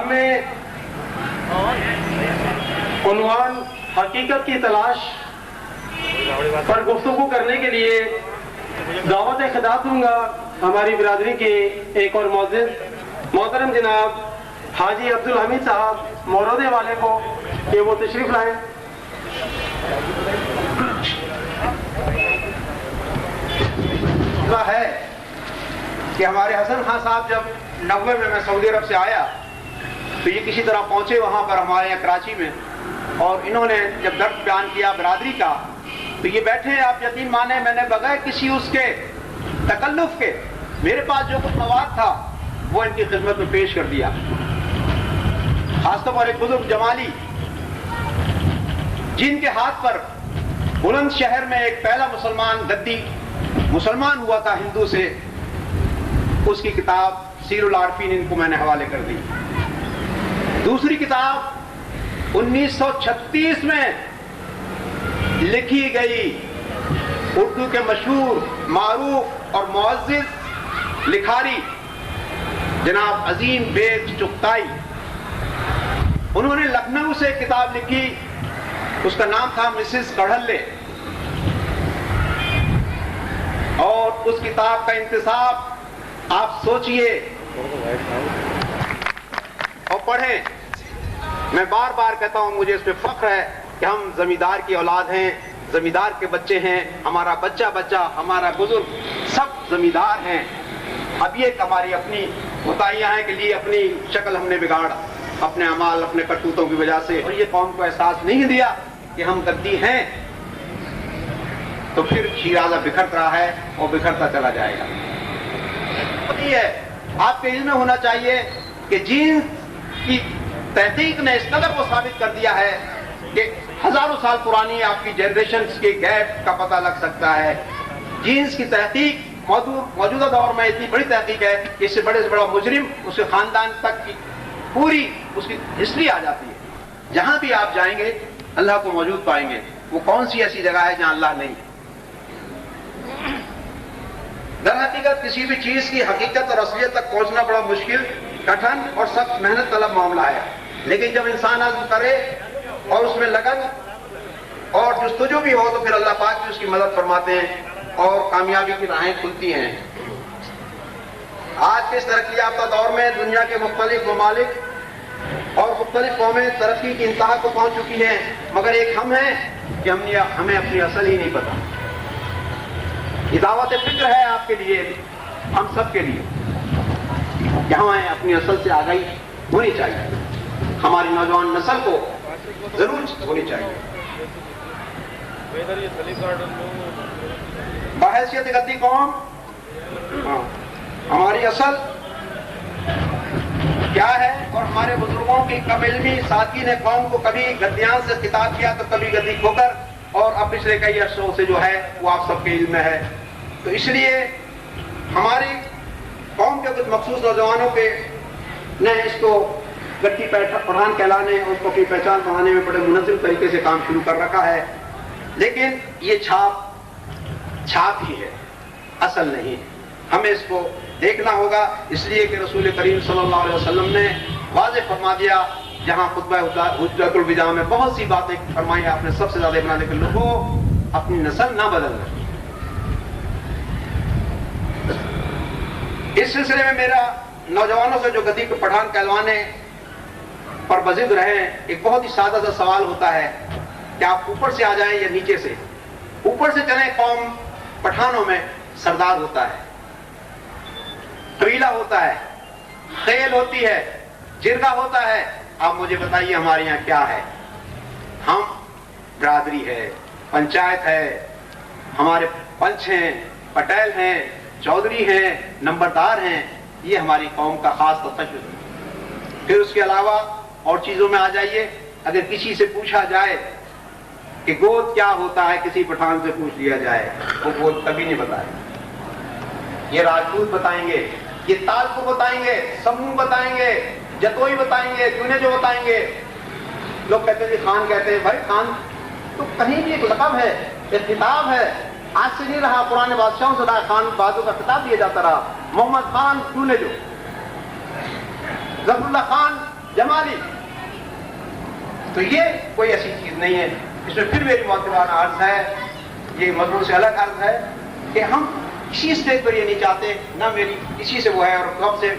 کتاب میں عنوان حقیقت کی تلاش پر گفتگو کرنے کے لیے دعوت خطاب دوں گا ہماری برادری کے ایک اور محترم جناب حاجی عبدالحمید صاحب مورودے والے کو کہ وہ تشریف لائیں۔ ہے کہ ہمارے حسن خان صاحب جب 90 میں سعودی عرب سے آیا تو یہ کسی طرح پہنچے وہاں پر ہمارے یہاں کراچی میں، اور انہوں نے جب درد بیان کیا برادری کا تو یہ بیٹھے، آپ یقین مانیں میں نے بغیر کسی اس کے تکلف کے میرے پاس جو کچھ مواد تھا وہ ان کی خدمت میں پیش کر دیا۔ خاص طور پر ایک بزرگ جمالی جن کے ہاتھ پر بلند شہر میں ایک پہلا گدی مسلمان ہوا تھا ہندو سے، اس کی کتاب سیر العارفین ان کو میں نے حوالے کر دی۔ دوسری کتاب 1936 میں لکھی گئی اردو کے مشہور معروف اور معزز لکھاری جناب عظیم بیگ چغتائی، انہوں نے لکھنؤ سے کتاب لکھی، اس کا نام تھا مسز کڑھلے، اور اس کتاب کا انتصاب آپ سوچئے اور پڑھیں۔ میں بار بار کہتا ہوں مجھے اس پہ فخر ہے کہ ہم زمیندار کی اولاد ہیں، زمیندار کے بچے ہیں، ہمارا بچہ ہمارا بزرگ سب زمیندار ہیں۔ اب یہ ہماری اپنی کوتاہیاں ہیں کہ لیے اپنی شکل ہم نے بگاڑ اپنے اعمال اپنے کرتوتوں کی وجہ سے، اور یہ قوم کو احساس نہیں دیا کہ ہم گدی ہیں، تو پھر شیرازہ بکھرت رہا ہے اور بکھرتا چلا جائے گا۔ یہ ہے آپ کے علم میں ہونا چاہیے کہ جینس کی تحقیق نے اس قدر کو ثابت کر دیا ہے کہ ہزاروں سال پرانی آپ کی جنریشنز کے گیپ کا پتہ لگ سکتا ہے۔ جینس کی تحقیق موجودہ دور میں اتنی بڑی تحقیق ہے کہ اس سے بڑے سے بڑا مجرم اس کے خاندان تک کی پوری اس کی ہسٹری آ جاتی ہے۔ جہاں بھی آپ جائیں گے اللہ کو موجود پائیں گے۔ وہ کون سی ایسی جگہ ہے جہاں اللہ نہیں ہے؟ در حقیقت کسی بھی چیز کی حقیقت اور اصلیت تک پہنچنا بڑا مشکل، کٹھن اور سخت محنت طلب معاملہ ہے، لیکن جب انسان عزم کرے اور اس میں لگن اور جستجو بھی ہو تو پھر اللہ پاک بھی اس کی مدد فرماتے ہیں اور کامیابی کی راہیں کھلتی ہیں۔ آج کے اس ترقی یافتہ دور میں دنیا کے مختلف ممالک اور مختلف قومیں ترقی کی انتہا کو پہنچ چکی ہیں، مگر ایک ہم ہیں کہ ہمیں اپنی اصل ہی نہیں پتا۔ یہ دعوت فکر ہے آپ کے لیے، ہم سب کے لیے، یہاں ہے اپنی اصل سے آگاہی ہونی چاہیے، ہماری نوجوان نسل کو ضرور ہونی چاہیے۔ بحیثیت گدی قوم ہماری اصل کیا ہے، اور ہمارے بزرگوں کی کم علمی سادگی نے قوم کو کبھی گدیان سے خطاب کیا تو کبھی گدی کھوکر، اور اب پچھلے کئی عرصوں سے جو ہے وہ آپ سب کے علم میں ہے۔ تو اس لیے ہماری قوم کے کچھ مخصوص نوجوانوں کے نے اس کو گدی پٹھان کہلانے اور اس کو اپنی پہچان بنانے میں بڑے منظم طریقے سے کام شروع کر رکھا ہے، لیکن یہ چھاپ ہی ہے، اصل نہیں۔ ہمیں اس کو دیکھنا ہوگا، اس لیے کہ رسول کریم صلی اللہ علیہ وسلم نے واضح فرما دیا، جہاں خطبہ حجۃ الوداع میں بہت سی باتیں فرمائی آپ نے، سب سے زیادہ بنا دے کہ لوگوں اپنی نسل نہ بدلنا۔ اس سلسلے میں میرا نوجوانوں سے جو گدی کو پٹھان کہلوانے پر بضد رہے ہیں، ایک بہت ہی سادہ سا سوال ہوتا ہے کہ آپ اوپر سے آ جائیں یا نیچے سے؟ اوپر سے چلیں، قوم پٹھانوں میں سردار ہوتا ہے، قبیلہ ہوتا ہے، خیل ہوتی ہے، جرگہ ہوتا ہے۔ آپ مجھے بتائیے ہمارے یہاں کیا ہے؟ ہم برادری ہے، پنچایت ہے، ہمارے پنچ ہیں، پٹیل ہیں، چودھری ہیں، نمبردار ہیں، یہ ہماری قوم کا خاص تخصص ہے۔ پھر اس کے علاوہ اور چیزوں میں آ جائیے، اگر کسی سے پوچھا جائے کہ گود کیا ہوتا ہے، کسی پٹھان سے پوچھ لیا جائے، وہ گود کبھی نہیں بتائے۔ یہ راجپوت بتائیں گے، یہ تال کو بتائیں گے، سموں بتائیں گے، جتوئی بتائیں گے، چونے جو بتائیں گے۔ لوگ کہتے ہیں خان، کہتے ہیں بھائی خان تو کہیں بھی ایک لقب ہے، ایک خطاب ہے، آج سے نہیں رہا، پرانے بادشاہوں سے رہا، خان بہادر کا خطاب دیا جاتا رہا۔ محمد خان چونے جو، ظفر اللہ خان जमाली। तो ये कोई ऐसी चीज नहीं है। इसमें फिर मेरी मौतवाना अर्ज है, ये मजमून से अलग अर्ज है कि हम किसी स्टेज पर ये नहीं चाहते, ना मेरी किसी से वो है, और कब से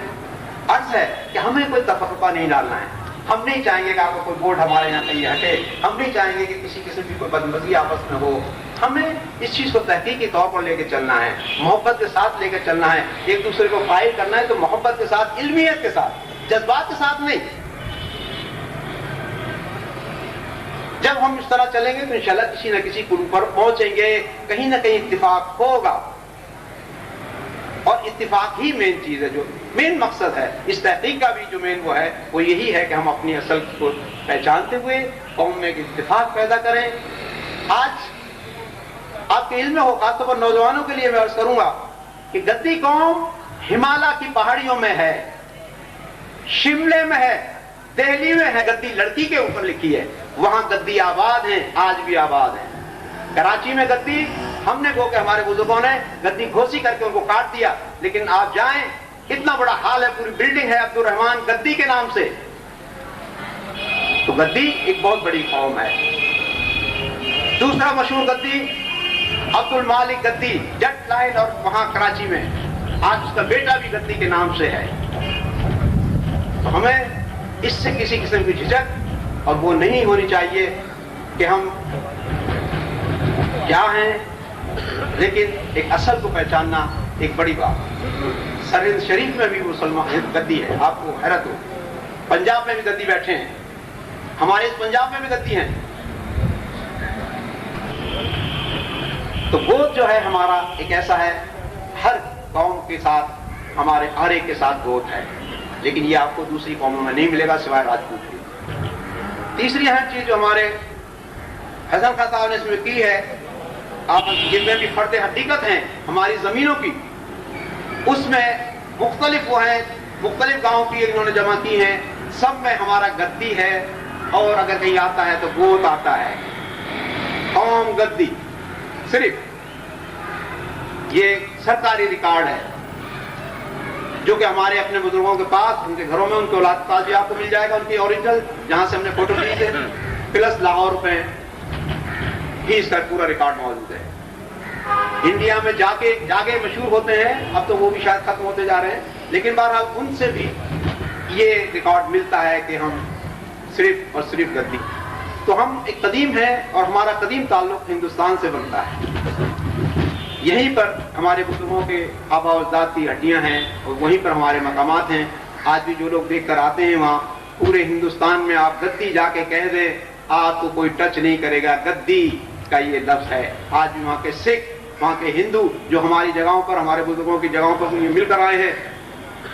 अर्ज है कि हमें कोई तफर्रुका नहीं डालना है। हम नहीं चाहेंगे कि आपको कोई बोर्ड हमारे यहाँ कहीं हटे, हम नहीं चाहेंगे कि किसी किस्म की कोई बदमज़ी आपस में हो। हमें इस चीज को तहकीकी तौर पर लेकर चलना है, मोहब्बत के साथ लेकर चलना है, एक दूसरे को फाइल करना है तो मोहब्बत के साथ, इल्मियत के साथ, जज्बात के साथ नहीं। जब हम इस तरह चलेंगे तो इंशाल्लाह किसी न किसी कुल पर पहुंचेंगे, कहीं ना कहीं इत्तिफाक होगा। और इत्तिफाक ही मेन चीज है, जो मेन मकसद है इस तहकीक का भी जो मेन वो है, वो यही है कि हम अपनी असल को पहचानते हुए कौम में इत्तिफाक पैदा करें। आज आपके इल्म हो, खासतौर पर नौजवानों के लिए मैं अर्ज करूंगा कि गद्दी कौम हिमालय की पहाड़ियों में है, शिमले में है, दिल्ली में है, गद्दी लड़की के ऊपर लिखी है, वहां गद्दी आबाद हैं, आज भी आबाद हैं। कराची में गद्दी हमने को कि हमारे बुजुर्गों ने गद्दी घोसी करके उनको काट दिया, लेकिन आप जाएं कितना बड़ा हाल है, पूरी बिल्डिंग है अब्दुल रहमान गद्दी के नाम से। तो गद्दी एक बहुत बड़ी कौम है। दूसरा मशहूर गद्दी अब्दुल मालिक गद्दी, जट लाइन, और वहां कराची में आज उसका बेटा भी गद्दी के नाम से है। तो हमें इससे किसी किस्म की झिझक और वो नहीं होनी चाहिए कि हम क्या हैं, लेकिन एक असल को पहचानना एक बड़ी बात। सरहिंद शरीफ में भी मुसलमान गद्दी है, आपको हैरत हो। पंजाब में भी गद्दी बैठे हैं, हमारे इस पंजाब में भी गद्दी हैं। तो गोद जो है हमारा एक ऐसा है, हर कौम के साथ, हमारे हर एक के साथ गोद है, लेकिन ये आपको दूसरी कौमों में नहीं मिलेगा सिवाय राजपूत की। तीसरी अहम चीज जो हमारे हसन खान साहब ने इसमें की है, आप जिनमें भी फर्द हकीकत हैं हमारी जमीनों की, उसमें मुख्तलिफ वो हैं, मुख्तलिफ गाँव की इन्होंने जमा की हैं, सब में हमारा गद्दी है, और अगर कहीं आता है तो गोद आता है। कौम गद्दी सिर्फ ये सरकारी रिकॉर्ड है, जो कि हमारे अपने बुजुर्गों के पास, उनके घरों में, उनके औलाद के पास भी आपको मिल जाएगा, उनकी ओरिजिनल, जहां से हमने फोटो ली थे, प्लस लाहौर पे ही इसका पूरा रिकॉर्ड मौजूद है। इंडिया में जाके मशहूर होते हैं, अब तो वो भी शायद खत्म होते जा रहे हैं, लेकिन बहरहाल उनसे भी ये रिकॉर्ड मिलता है कि हम सिर्फ और सिर्फ गद्दी। तो हम एक कदीम है और हमारा कदीम ताल्लुक हिंदुस्तान से बनता है। यहीं पर हमारे बुजुर्गों के आबा अजदाद की हड्डियां हैं और वहीं पर हमारे मकामात हैं। आज भी जो लोग देख कर आते हैं वहाँ, पूरे हिंदुस्तान में आप गद्दी जाके कह दें, आपको कोई टच नहीं करेगा, गद्दी का ये लफ्ज है। आज भी वहाँ के सिख, वहाँ के हिंदू जो हमारी जगहों पर, हमारे बुजुर्गों की जगहों पर मिलकर आए हैं,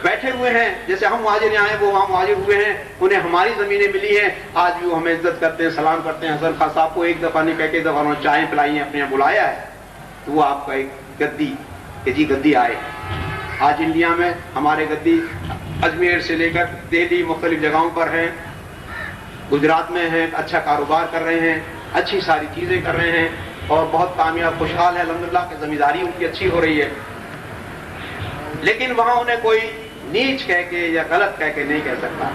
बैठे हुए हैं, जैसे हम मुहाजिर यहाँ हैं वो वहाँ मुहाजिर हुए हैं, उन्हें हमारी जमीनें मिली हैं, आज भी वो हमें इज्जत करते हैं, सलाम करते हैं। हसन खान साहब को एक दफा नहीं कह के, दफा उन्होंने चाय पिलाई है, अपने यहाँ बुलाया है, तो वो आपका एक गद्दी कि जी गद्दी आए। आज इंडिया में हमारे गद्दी अजमेर से लेकर दिल्ली मुख्तलिफ जगहों पर हैं, गुजरात में हैं, अच्छा कारोबार कर रहे हैं, अच्छी सारी चीजें कर रहे हैं और बहुत कामयाब खुशहाल है अल्हम्दुलिल्लाह कि जमींदारी उनकी अच्छी हो रही है। लेकिन वहां उन्हें कोई नीच कह के या गलत कह के नहीं कह सकता।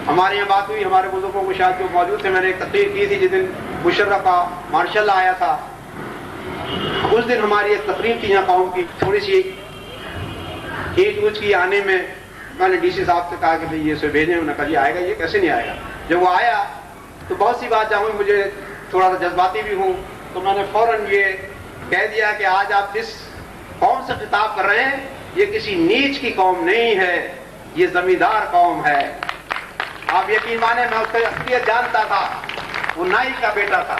हमारे यहाँ बात हुई, हमारे बुजुर्गों को शायद जो मौजूद थे, मैंने एक तकरीर की थी जिस दिन मुशर्रफ का मार्शल आया था, उस दिन हमारी एक तकरीर थी यहाँ कौम की, थोड़ी सी ईद उज की आने में मैंने डीसी साहब से कहा कि भाई ये से भेजें, उन्होंने कहा जी आएगा, ये कैसे नहीं आएगा। जब वो आया तो बहुत सी बात जाऊँ, मुझे थोड़ा सा जज्बाती भी हूँ, तो मैंने फौरन ये कह दिया कि आज आप जिस कौम से खिताब कर रहे हैं ये किसी नीच की कौम नहीं है, ये जमींदार कौम है। आप यकीन माने मैं उसका असलियत जानता था, वो नाई का बेटा था,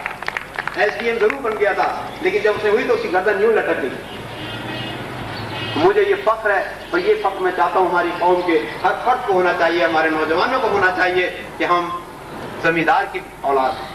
SDM जरूर बन गया था, लेकिन जब उसे हुई तो उसकी गर्दन यूं लटक गई। मुझे ये फख्र है और ये फख्र मैं चाहता हूँ हमारी कौम के हर फर्द को होना चाहिए, हमारे नौजवानों को होना चाहिए कि हम जमींदार की औलाद हैं।